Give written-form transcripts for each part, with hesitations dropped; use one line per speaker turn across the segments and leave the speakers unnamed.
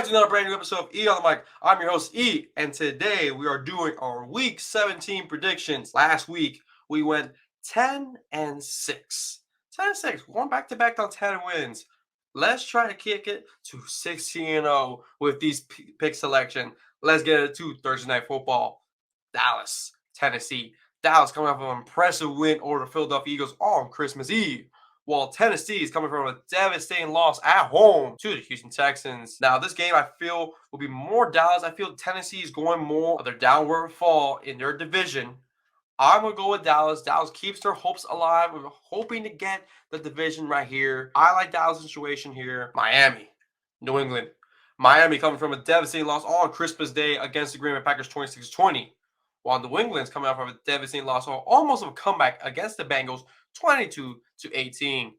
to another brand new episode of E on the Mic. I'm your host E, and today we are doing our Week 17 predictions. Last week we went 10 and 6. 10 and 6, going back to back on 10 wins. Let's try to kick it to 16 and 0 with these pick selection. Let's get it to Thursday Night Football. Dallas, Tennessee. Dallas coming off an impressive win over the Philadelphia Eagles on Christmas Eve, while Tennessee is coming from a devastating loss at home to the Houston Texans. Now, this game I feel will be more Dallas. I feel Tennessee is going more of their downward fall in their division. I'm going to go with Dallas. Dallas keeps their hopes alive. We're hoping to get the division right here. I like Dallas' situation here. Miami, New England. Miami coming from a devastating loss on Christmas Day against the Green Bay Packers 26-20. While New England's coming out from a devastating loss or almost a comeback against the Bengals 22-18.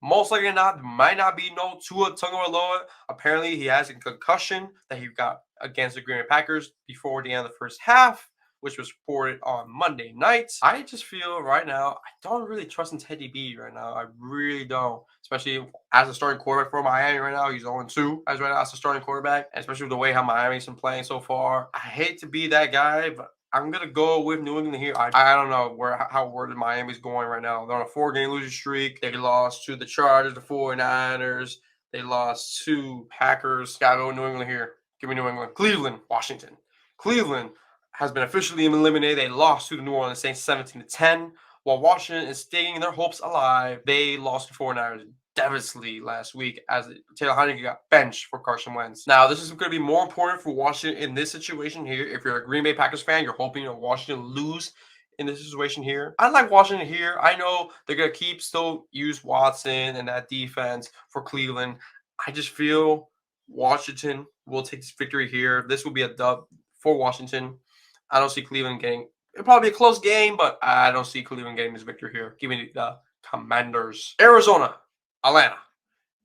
Most likely not, might not be no Tua Tagovailoa. Apparently, he has a concussion that he got against the Green Bay Packers before the end of the first half, which was reported on Monday night. I just feel right now, I don't really trust in Teddy B right now. I really don't. Especially as a starting quarterback for Miami right now. He's 0-2 as right now as a starting quarterback. Especially with the way how Miami's been playing so far. I hate to be that guy, but I'm going to go with New England here. I don't know how Miami's going right now. They're on a 4-game losing streak. They lost to the Chargers, the 49ers. They lost to Packers. Got to go New England here. Give me New England. Cleveland, Washington. Cleveland has been officially eliminated. They lost to the New Orleans Saints 17-10. While Washington is staying their hopes alive, they lost to 49ers devastatingly last week as Taylor Heinicke got benched for Carson Wentz. Now, this is going to be more important for Washington in this situation here. If you're a Green Bay Packers fan, you're hoping Washington lose in this situation here. I like Washington here. I know they're going to still use Watson and that defense for Cleveland. I just feel Washington will take this victory here. This will be a dub for Washington. I don't see Cleveland getting – it'll probably be a close game, but I don't see Cleveland getting this victory here. Give me the Commanders. Arizona, Atlanta.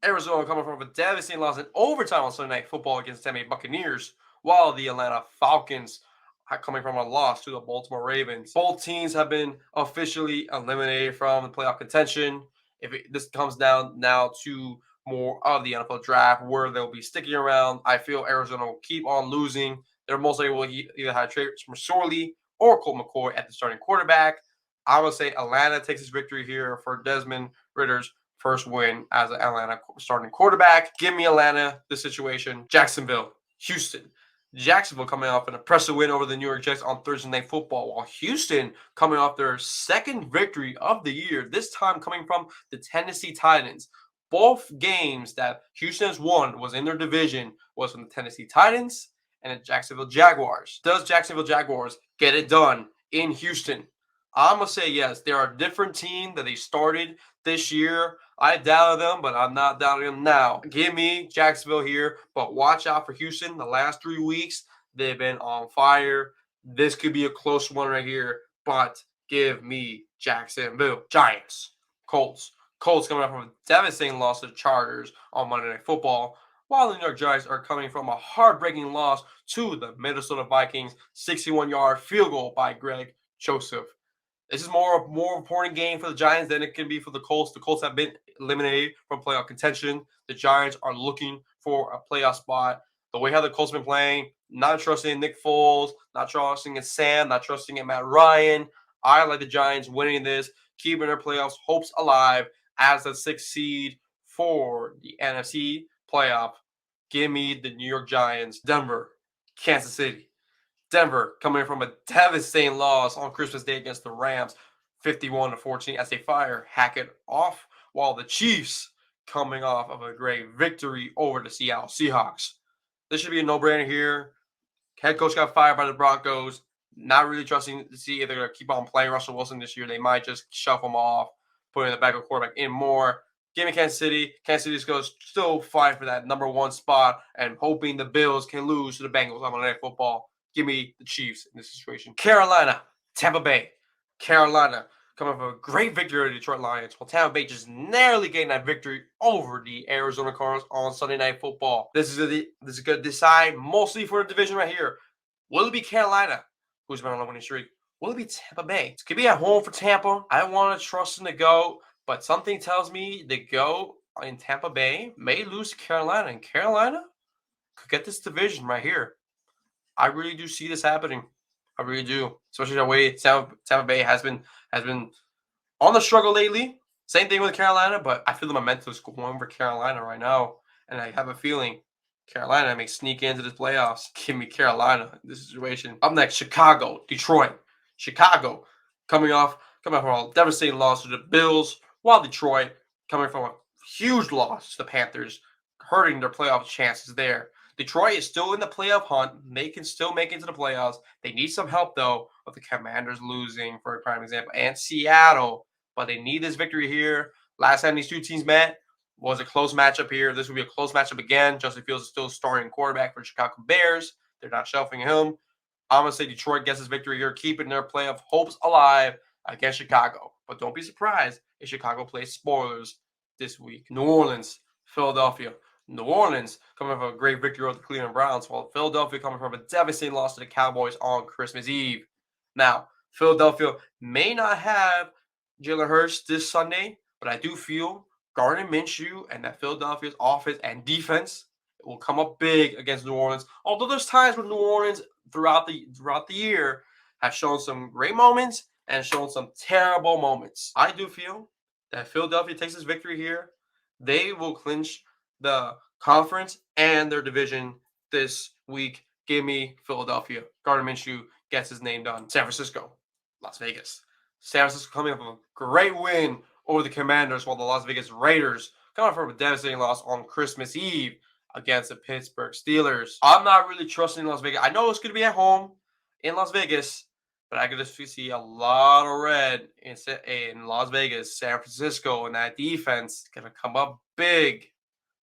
Arizona coming from a devastating loss in overtime on Sunday Night Football against the Tampa Bay Buccaneers, while the Atlanta Falcons are coming from a loss to the Baltimore Ravens. Both teams have been officially eliminated from the playoff contention. This comes down now to more of the NFL draft where they'll be sticking around, I feel Arizona will keep on losing. They're most likely will either have Trace McSorley or Colt McCoy at the starting quarterback. I would say Atlanta takes this victory here for Desmond Ritter's first win as an Atlanta starting quarterback. Give me Atlanta, this situation. Jacksonville, Houston. Jacksonville coming off an impressive win over the New York Jets on Thursday Night Football, while Houston coming off their second victory of the year, this time coming from the Tennessee Titans. Both games that Houston has won was in their division was from the Tennessee Titans and the Jacksonville Jaguars. Does Jacksonville Jaguars get it done in Houston? I'm going to say yes. They're a different team that they started this year. I doubted them, but I'm not doubting them now. Give me Jacksonville here, but watch out for Houston. The last 3 weeks, they've been on fire. This could be a close one right here, but give me Jacksonville. Giants, Colts. Colts coming up from a devastating loss to the Chargers on Monday Night Football, while the New York Giants are coming from a heartbreaking loss to the Minnesota Vikings, 61-yard field goal by Greg Joseph. This is more important game for the Giants than it can be for the Colts. The Colts have been eliminated from playoff contention. The Giants are looking for a playoff spot. The way how the Colts have been playing, not trusting in Nick Foles, not trusting in Sam, not trusting in Matt Ryan. I like the Giants winning this, keeping their playoffs hopes alive as the 6th seed for the NFC playoff. Give me the New York Giants. Denver, Kansas City. Denver coming from a devastating loss on Christmas Day against the Rams, 51-14 as they fire Hackett off, while the Chiefs coming off of a great victory over the Seattle Seahawks. This should be a no-brainer here. Head coach got fired by the Broncos. Not really trusting to see if they're going to keep on playing Russell Wilson this year. They might just shuffle him off, putting the backup quarterback in more. Give me Kansas City. Kansas City's going to still fight for that number 1 spot and hoping the Bills can lose to the Bengals on Monday Night Football. Give me the Chiefs in this situation. Carolina, Tampa Bay. Carolina coming from a great victory over the Detroit Lions, while Tampa Bay just narrowly getting that victory over the Arizona Cardinals on Sunday Night Football. This is going to decide mostly for the division right here. Will it be Carolina, who's been on a winning streak? Will it be Tampa Bay? It could be at home for Tampa. I want to trust in the GOAT, but something tells me the GOAT in Tampa Bay may lose to Carolina. And Carolina, could get this division right here. I really do see this happening. I really do, especially the way Tampa Bay has been on the struggle lately. Same thing with Carolina, but I feel the momentum is going for Carolina right now, and I have a feeling Carolina may sneak into this playoffs. Give me Carolina in this situation. Up next, Chicago, Detroit. Chicago coming off from a devastating loss to the Bills, while Detroit coming from a huge loss to the Panthers, hurting their playoff chances there. Detroit is still in the playoff hunt. They can still make it to the playoffs. They need some help though, with the Commanders losing, for a prime example, and Seattle. But they need this victory here. Last time these two teams met was a close matchup here. This will be a close matchup again. Justin Fields is still starting quarterback for the Chicago Bears. They're not shelving him. I'm going to say Detroit gets this victory here, keeping their playoff hopes alive against Chicago. But don't be surprised if Chicago plays spoilers this week. New Orleans, Philadelphia. New Orleans coming from a great victory over the Cleveland Browns, while Philadelphia coming from a devastating loss to the Cowboys on Christmas Eve. Now, Philadelphia may not have Jalen Hurts this Sunday, but I do feel Gardner Minshew and that Philadelphia's offense and defense will come up big against New Orleans. Although there's times where New Orleans throughout the year have shown some great moments and shown some terrible moments. I do feel that Philadelphia takes this victory here. They will clinch the conference and their division this week. Give me Philadelphia. Gardner Minshew gets his name done. San Francisco, Las Vegas. San Francisco coming up with a great win over the Commanders, while the Las Vegas Raiders coming from a devastating loss on Christmas Eve against the Pittsburgh Steelers. I'm not really trusting Las Vegas. I know it's going to be at home in Las Vegas, but I could just see a lot of red in Las Vegas. San Francisco and that defense going to come up big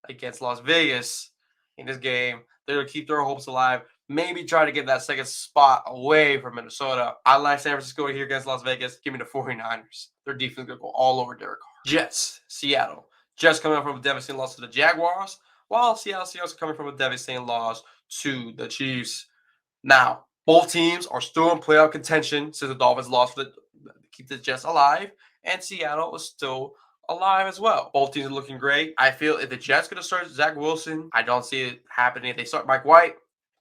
against Las Vegas in this game. They're going to keep their hopes alive. Maybe try to get that second spot away from Minnesota. I like San Francisco here against Las Vegas. Give me the 49ers. Their defense going to go all over Derek Carr. Jets, Seattle. Jets coming up from a devastating loss to the Jaguars, while Seattle Seahawks coming from a devastating loss to the Chiefs. Now, both teams are still in playoff contention since the Dolphins lost to keep the Jets alive, and Seattle is still alive as well. Both teams are looking great. I feel if the Jets going to start Zach Wilson, I don't see it happening. If they start Mike White,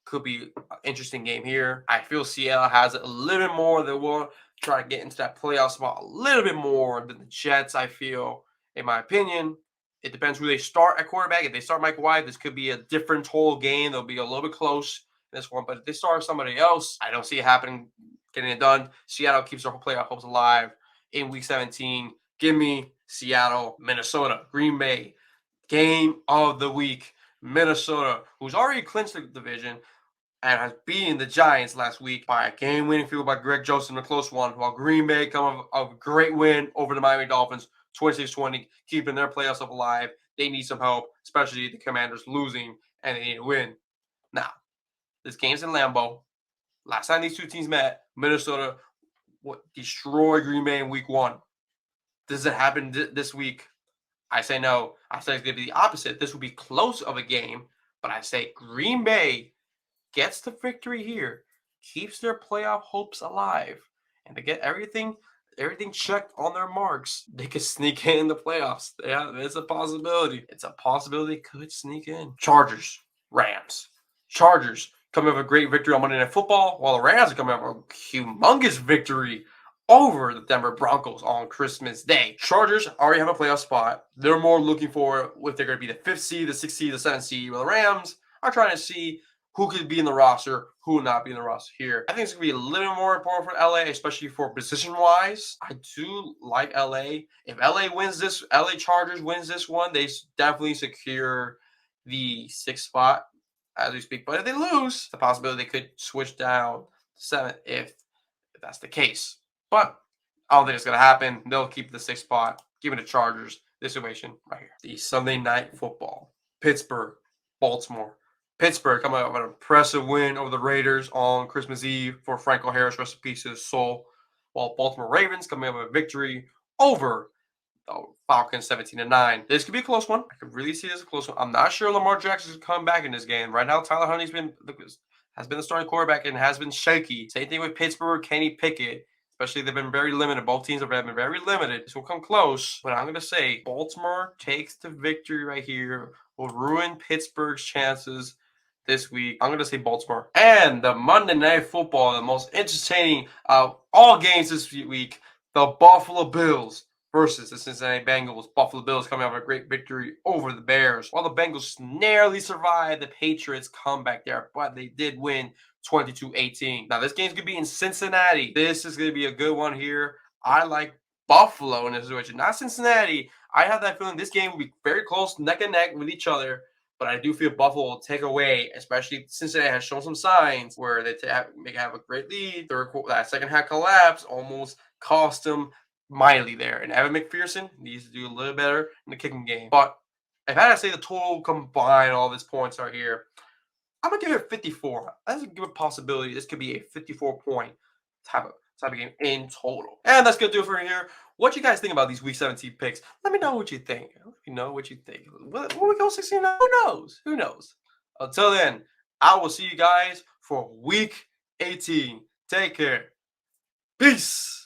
could be an interesting game here. I feel Seattle has a little bit more. They will try to get into that playoff spot a little bit more than the Jets, I feel, in my opinion. It depends who they start at quarterback. If they start Mike White, this could be a different total game. They'll be a little bit close in this one. But if they start somebody else, I don't see it happening, getting it done. Seattle keeps their playoff hopes alive in Week 17. Give me Seattle, Minnesota, Green Bay. Game of the week. Minnesota, who's already clinched the division and has beaten the Giants last week by a game-winning field by Greg Joseph in a close one, while Green Bay come off a great win over the Miami Dolphins, 26-20, keeping their playoffs up alive. They need some help, especially the Commanders losing, and they need to win. Now, this game's in Lambeau. Last time these two teams met, Minnesota destroyed Green Bay in Week 1. Does it happen this week? I say no. I say it's going to be the opposite. This will be close of a game, but I say Green Bay gets the victory here, keeps their playoff hopes alive, and to get everything checked on their marks, they could sneak in the playoffs. Yeah, it's a possibility. It's a possibility they could sneak in. Chargers, Rams. Chargers coming off a great victory on Monday Night Football, while the Rams are coming off a humongous victory over the Denver Broncos on Christmas Day. Chargers already have a playoff spot. They're more looking for if they're going to be the 5th seed, the 6th seed, the 7th seed. While the Rams are trying to see who could be in the roster, who will not be in the roster here. I think it's going to be a little more important for LA, especially for position-wise. I do like LA. If LA Chargers wins this one, they definitely secure the 6th spot as we speak. But if they lose, the possibility they could switch down to 7th if that's the case. But I don't think it's going to happen. They'll keep the 6th spot, give it to Chargers. This situation right here. The Sunday Night Football. Pittsburgh, Baltimore. Pittsburgh coming out with an impressive win over the Raiders on Christmas Eve for Franco Harris, rest in peace to his soul. While Baltimore Ravens coming out with a victory over the Falcons 17-9. This could be a close one. I could really see this as a close one. I'm not sure Lamar Jackson's coming back in this game. Right now, Tyler Huntley's has been the starting quarterback and has been shaky. Same thing with Pittsburgh, Kenny Pickett. Especially, they've been very limited. Both teams have been very limited. This will come close, but I'm going to say Baltimore takes the victory right here. Will ruin Pittsburgh's chances this week. I'm going to say Baltimore. And the Monday Night Football, the most entertaining of all games this week, the Buffalo Bills versus the Cincinnati Bengals. Buffalo Bills coming off a great victory over the Bears. While the Bengals narrowly survived the Patriots comeback there, but they did win 22-18. Now, this game's going to be in Cincinnati. This is going to be a good one here. I like Buffalo in this situation, not Cincinnati. I have that feeling this game will be very close, neck and neck with each other. But I do feel Buffalo will take away, especially Cincinnati has shown some signs where they have a great lead. That second half collapse almost cost them mightily there. And Evan McPherson needs to do a little better in the kicking game. But if I had to say the total combined, all these points are here, I'm gonna give it 54. That's a good possibility. This could be a 54-point type of game in total. And that's gonna do it for here. What you guys think about these Week 17 picks? Let me know what you think. Let me know what you think. Will we go 16? Who knows? Who knows? Until then, I will see you guys for Week 18. Take care. Peace.